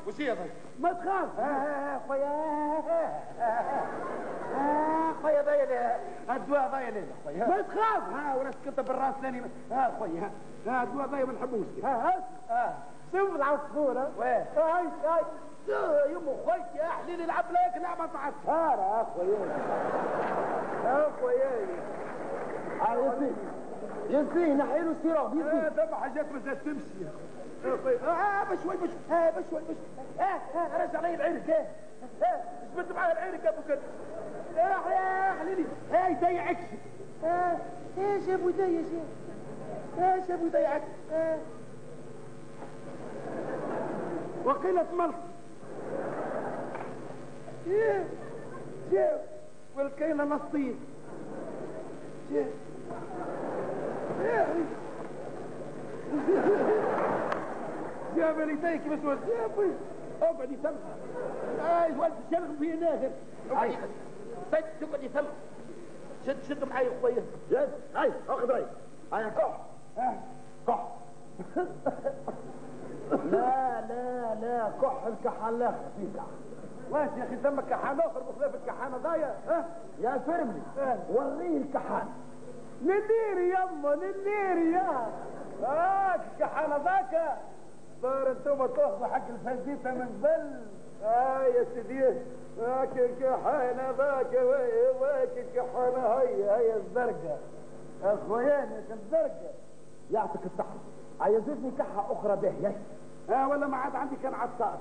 وش هي طيب؟ ما تخاف. خويا ضايع الدواء ضايع ليلة خويا. ما تخاف. ولا سكت بالراس ثاني. خويا الدواء ضايع ما نحبوش. شوف العصفورة. وين؟ هاي يمو خويا يا حليل العب لك لعبة عسكرة. خويا يزيه نحيلو السيراب يزيه. ثم حاجات ما تمشي. بشوي رجع لي العرق. جبت معايا العرق ابو كده. يا حليلي هاي ضيعك. ايش يا ابو ضيع ايش يا ابو ضيعك. وقيلة ملط. جاو والكيلة نصين. جاب لي تيك بس وجابي. اقعد يسمع. ولد الشرق في ناهر. تقعد يسمع. شد معي خويا. جد هاي اخذ رايك. هاي كح. كح. لا كح الكحان لا خفيفة. واش يا اخي سمك كحان اخر بخلاف الكحان ضايع. يا فرملي وريه الكحان. للنيري يما للنيري يا الكحان ذاك. صار انتم تاخذوا حق الفزيته من بل. يا سيدي ذاك الكحان ذاك وياك الكحان هي الزرقاء. اخوياني الزرقاء. يعطيك الصحة. عايزتني كحة أخرى به ولا ما عاد عندي كان عطار.